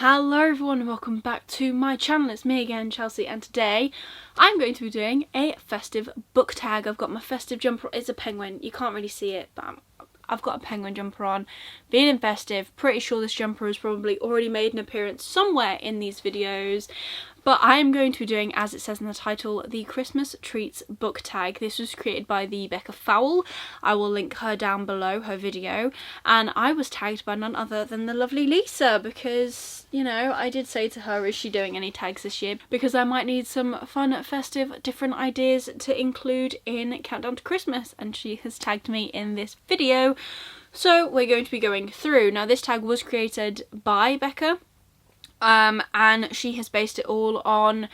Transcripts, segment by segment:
Hello everyone and welcome back to my channel. It's me again, Chelsea, and today I'm going to be doing a festive book tag. I've got my festive jumper. It's a penguin. You can't really see it, but I've got a penguin jumper on. Being in festive, pretty sure this jumper has probably already made an appearance somewhere in these videos. But I am going to be doing, as it says in the title, the Christmas Treats book tag. This was created by the Becca Fowle. I will link her down below, her video. And I was tagged by none other than the lovely Lisa because, you know, I did say to her, is she doing any tags this year? Because I might need some fun, festive, different ideas to include in Countdown to Christmas. And she has tagged me in this video. So we're going to be going through. Now this tag was created by Becca. And she has based it all on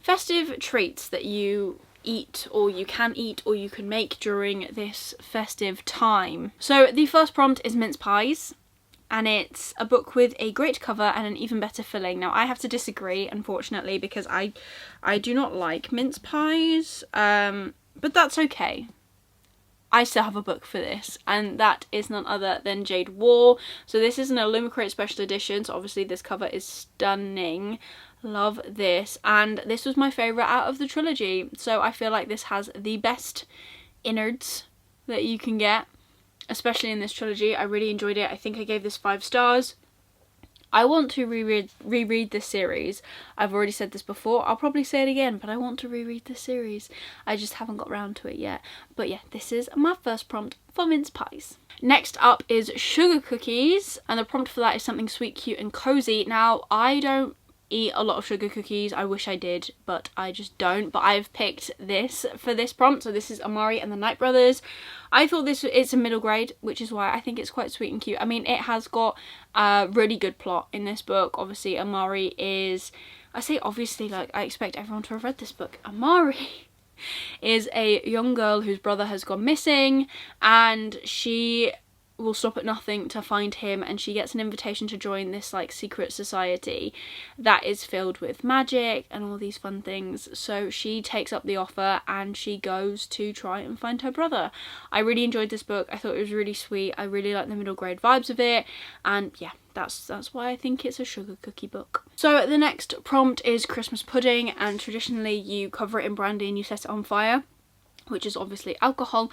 festive treats that you eat or you can make during this festive time. So the first prompt is Mince Pies, and it's a book with a great cover and an even better filling. Now I have to disagree, unfortunately, because I do not like mince pies, but that's okay. I still have a book for this, and that is none other than Jade War. So this is an Illumicrate special edition, so obviously this cover is stunning. Love this, and this was my favourite out of the trilogy, so I feel like this has the best innards that you can get, especially in this trilogy. I really enjoyed it. I think I gave this 5 stars. I want to reread this series. I've already said this before, I'll probably say it again, but I want to reread this series. I just haven't got round to it yet. But yeah, this is my first prompt for Mince Pies. Next up is Sugar Cookies, and the prompt for that is something sweet, cute and cozy. Now, I don't eat a lot of sugar cookies. I wish I did, but I just don't. But I've picked this for this prompt. So this is Amari and the Night Brothers. I thought it's a middle grade, which is why I think it's quite sweet and cute. I mean, it has got a really good plot in this book. Obviously, Amari is, I say obviously, like I expect everyone to have read this book. Amari is a young girl whose brother has gone missing, and she will stop at nothing to find him, and she gets an invitation to join this like secret society that is filled with magic and all these fun things. So she takes up the offer and she goes to try and find her brother. I really enjoyed this book. I thought it was really sweet. I really like the middle grade vibes of it, and yeah, that's why I think it's a sugar cookie book. So the next prompt is Christmas pudding, and traditionally you cover it in brandy and you set it on fire, which is obviously alcohol.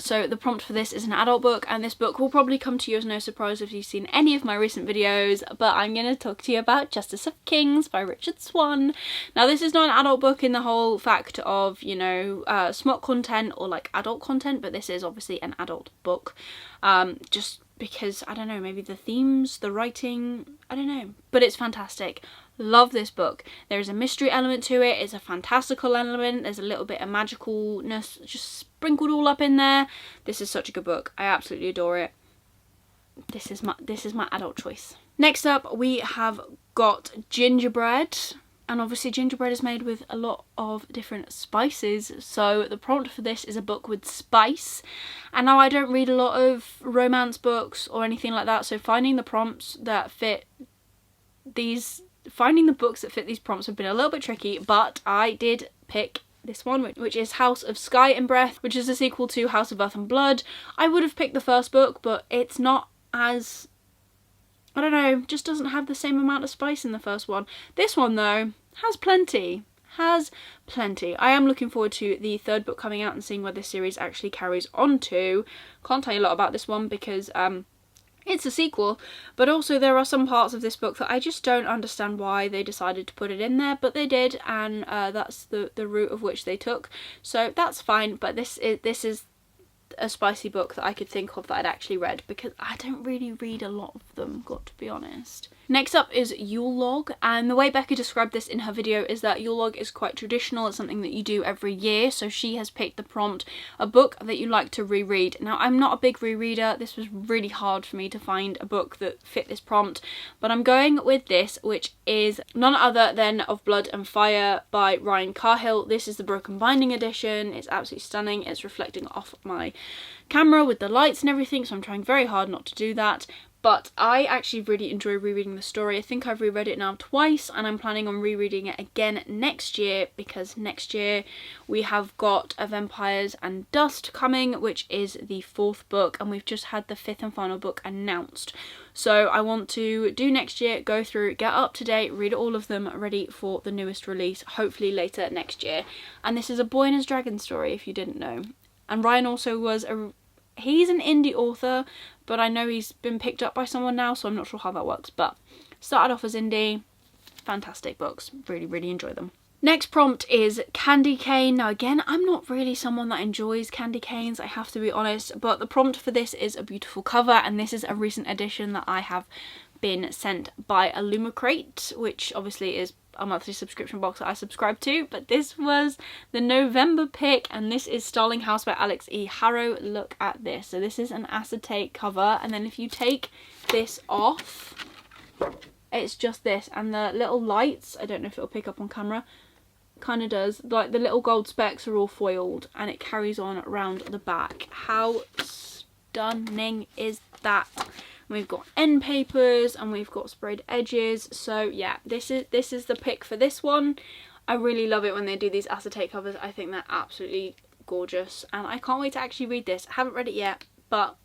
So the prompt for this is an adult book, and this book will probably come to you as no surprise if you've seen any of my recent videos, but I'm going to talk to you about Justice of Kings by Richard Swan. Now this is not an adult book in the whole fact of, you know, smart content or like adult content, but this is obviously an adult book. Just because, I don't know, maybe the themes, the writing, I don't know, but it's fantastic. Love this book. There is a mystery element to it. It's a fantastical element. There's a little bit of magicalness just sprinkled all up in there. This is such a good book. I absolutely adore it. This is my adult choice. Next up, we have got Gingerbread. And obviously gingerbread is made with a lot of different spices, so the prompt for this is a book with spice. And now I don't read a lot of romance books or anything like that, so finding the books that fit these prompts have been a little bit tricky, but I did pick this one, which is House of Sky and Breath, which is a sequel to House of Earth and Blood. I would have picked the first book, but it's not as, I don't know, just doesn't have the same amount of spice in the first one. This one though has plenty. I am looking forward to the third book coming out and seeing where this series actually carries on to. Can't tell you a lot about this one because it's a sequel, but also there are some parts of this book that I just don't understand why they decided to put it in there, but they did, and that's the route of which they took, so that's fine. But this is a spicy book that I could think of that I'd actually read, because I don't really read a lot of them, got to be honest. Next up is Ylog, and the way Becca described this in her video is that Ylog is quite traditional. It's something that you do every year, so she has picked the prompt, a book that you like to reread. Now I'm not a big rereader. This was really hard for me to find a book that fit this prompt, but I'm going with this, which is none other than Of Blood and Fire by Ryan Cahill. This is the Broken Binding edition. It's absolutely stunning. It's reflecting off my camera with the lights and everything, so I'm trying very hard not to do that. But I actually really enjoy rereading the story. I think I've reread it now twice, and I'm planning on rereading it again next year, because next year we have got a Vampires and Dust coming, which is the 4th book, and we've just had the 5th and final book announced. So I want to do next year, go through, get up to date, read all of them, ready for the newest release, hopefully later next year. And this is a Boy and His Dragon story, if you didn't know. And Ryan also was he's an indie author, but I know he's been picked up by someone now, so I'm not sure how that works. But started off as indie, fantastic books, really, really enjoy them. Next prompt is candy cane. Now again, I'm not really someone that enjoys candy canes, I have to be honest, but the prompt for this is a beautiful cover, and this is a recent edition that I have been sent by Illumicrate, which obviously is a monthly subscription box that I subscribe to, but this was the November pick, and this is Starling House by Alex E. Harrow. Look at this. So this is an acetate cover, and then if you take this off, it's just this, and the little lights, I don't know if it'll pick up on camera, kind of does, like the little gold specks are all foiled, and it carries on around the back. How stunning is that? We've got end papers and we've got sprayed edges. So yeah, this is the pick for this one. I really love it when they do these acetate covers. I think they're absolutely gorgeous, and I can't wait to actually read this. I haven't read it yet, but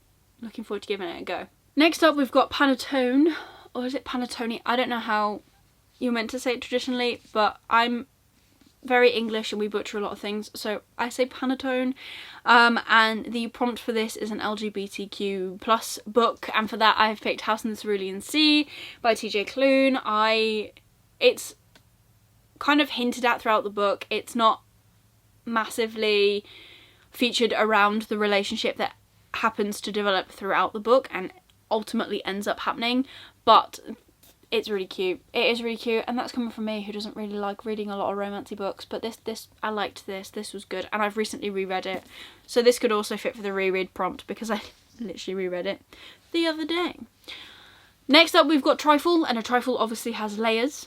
looking forward to giving it a go. Next up, we've got Pantone, or is it Pantone? I don't know how you're meant to say it traditionally, but I'm very English and we butcher a lot of things, so I say Pantone. And the prompt for this is an LGBTQ plus book, and for that I've picked House in the Cerulean Sea by TJ Klune. It's kind of hinted at throughout the book. It's not massively featured around the relationship that happens to develop throughout the book and ultimately ends up happening, but it's really cute. It is really cute, and that's coming from me who doesn't really like reading a lot of romancy books, but this I liked this. This was good, and I've recently reread it. So this could also fit for the reread prompt because I literally reread it the other day. Next up, we've got Trifle, and a trifle obviously has layers.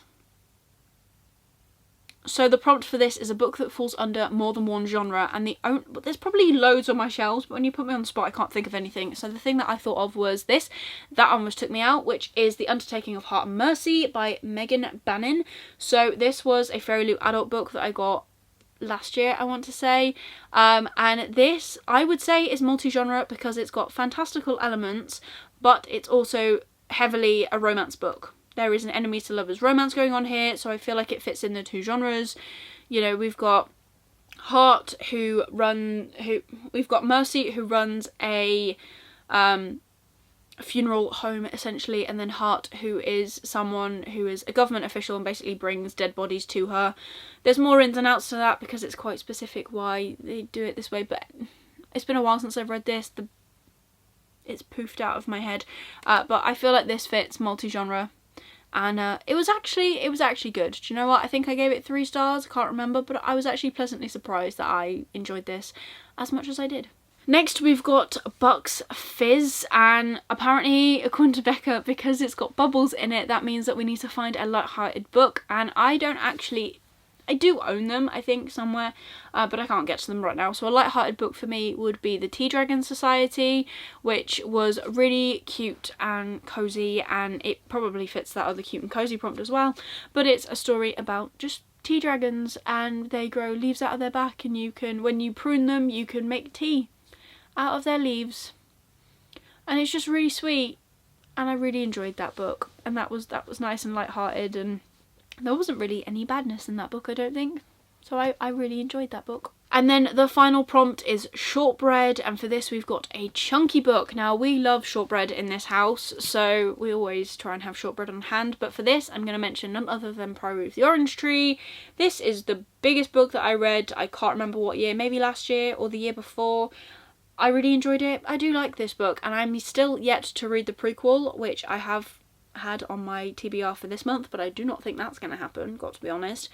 So the prompt for this is a book that falls under more than one genre, and there's probably loads on my shelves, but when you put me on the spot I can't think of anything. So the thing that I thought of was this. That almost took me out, which is The Undertaking of Heart and Mercy by Megan Bannon. So this was a Fairy Loot adult book that I got last year, I want to say, and this I would say is multi-genre because it's got fantastical elements, but it's also heavily a romance book. There is an enemies to lovers romance going on here, so I feel like it fits in the two genres. You know, we've got we've got Mercy, who runs a funeral home essentially, and then Heart, who is someone who is a government official and basically brings dead bodies to her. There's more ins and outs to that because it's quite specific why they do it this way, but it's been a while since I've read this. It's poofed out of my head, but I feel like this fits multi-genre. And it was actually good. Do you know what? I think I gave it 3 stars. I can't remember, but I was actually pleasantly surprised that I enjoyed this as much as I did. Next, we've got Buck's Fizz, and apparently, according to Becca, because it's got bubbles in it, that means that we need to find a light-hearted book. And I do own them, I think, somewhere, but I can't get to them right now. So a light-hearted book for me would be The Tea Dragon Society, which was really cute and cozy, and it probably fits that other cute and cozy prompt as well. But it's a story about just tea dragons, and they grow leaves out of their back, and you can, when you prune them, you can make tea out of their leaves. And it's just really sweet, and I really enjoyed that book. And that was nice and light-hearted, and there wasn't really any badness in that book, I don't think. So I really enjoyed that book. And then the final prompt is Shortbread, and for this we've got a chunky book. Now, we love shortbread in this house, so we always try and have shortbread on hand, but for this I'm going to mention none other than Priory of the Orange Tree. This is the biggest book that I read. I can't remember what year, maybe last year or the year before. I really enjoyed it. I do like this book, and I'm still yet to read the prequel, which I have had on my TBR for this month, but I do not think that's going to happen, got to be honest.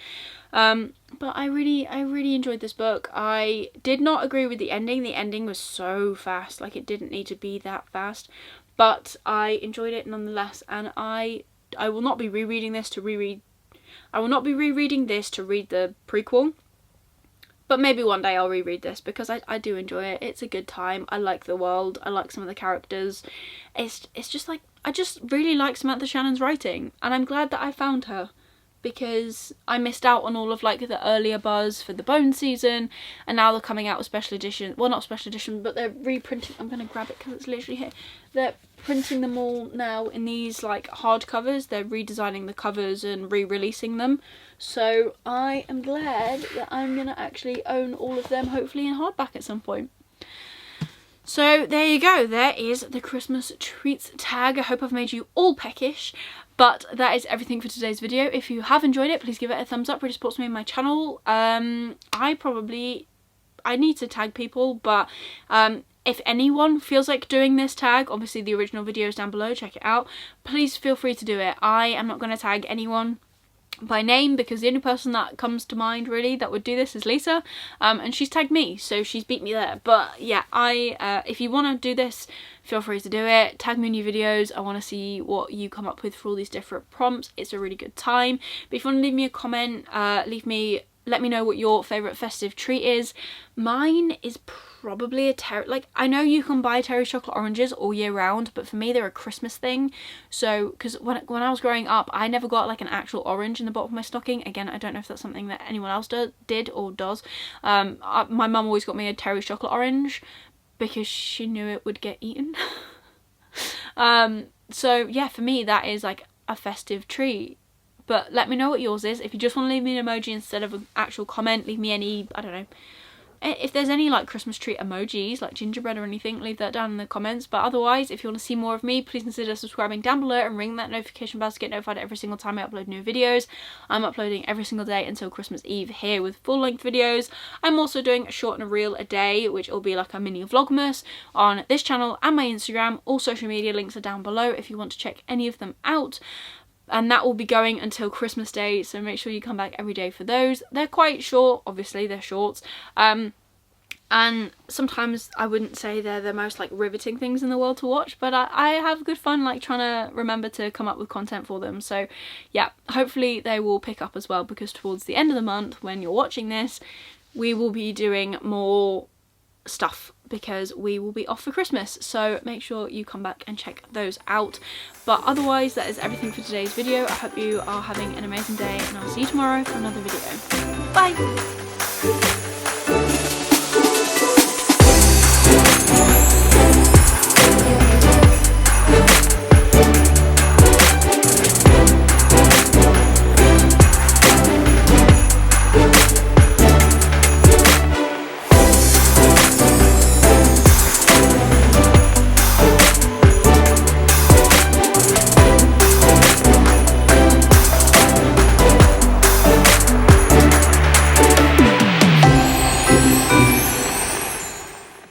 But I really enjoyed this book. I did not agree with the ending. The ending was so fast, like it didn't need to be that fast, but I enjoyed it nonetheless, and I will not be rereading this to reread the prequel. But maybe one day I'll reread this because I do enjoy it. It's a good time. I like the world. I like some of the characters. It's just like, I just really like Samantha Shannon's writing, and I'm glad that I found her because I missed out on all of like the earlier buzz for the bone season, and now they're coming out with special edition. Well, not special edition, but they're reprinting. I'm gonna grab it because it's literally here. They're printing them all now in these like hard covers. They're redesigning the covers and re-releasing them. So I am glad that I'm gonna actually own all of them, hopefully in hardback at some point. So there you go, there is the Christmas treats tag. I hope I've made you all peckish, but that is everything for today's video. If you have enjoyed it, please give it a thumbs up, really supports me and my channel. I need to tag people, but if anyone feels like doing this tag, obviously the original video is down below, check it out. Please feel free to do it. I am not going to tag anyone by name because the only person that comes to mind really that would do this is Lisa, and she's tagged me, so she's beat me there. But yeah, if you want to do this, feel free to do it. Tag me in your videos. I want to see what you come up with for all these different prompts. It's a really good time. But if you want to leave me a comment, let me know what your favourite festive treat is. Mine is probably a I know you can buy Terry chocolate oranges all year round, but for me they're a Christmas thing. So, because when I was growing up, I never got like an actual orange in the bottom of my stocking. Again, I don't know if that's something that anyone else did or does. My mum always got me a Terry chocolate orange because she knew it would get eaten. So yeah, for me that is like a festive treat. But let me know what yours is. If you just want to leave me an emoji instead of an actual comment, leave me any, I don't know, if there's any like Christmas treat emojis, like gingerbread or anything, leave that down in the comments. But otherwise, if you want to see more of me, please consider subscribing down below and ring that notification bell to get notified every single time I upload new videos. I'm uploading every single day until Christmas Eve here with full-length videos. I'm also doing a short and a reel a day, which will be like a mini vlogmas on this channel and my Instagram. All social media links are down below if you want to check any of them out. And that will be going until Christmas Day, so make sure you come back every day for those. They're quite short, obviously they're shorts, and sometimes I wouldn't say they're the most like riveting things in the world to watch, but I have good fun like trying to remember to come up with content for them. So yeah, hopefully they will pick up as well, because towards the end of the month when you're watching this, we will be doing more stuff because we will be off for Christmas, so make sure you come back and check those out. But otherwise, that is everything for today's video. I hope you are having an amazing day, and I'll see you tomorrow for another video. Bye!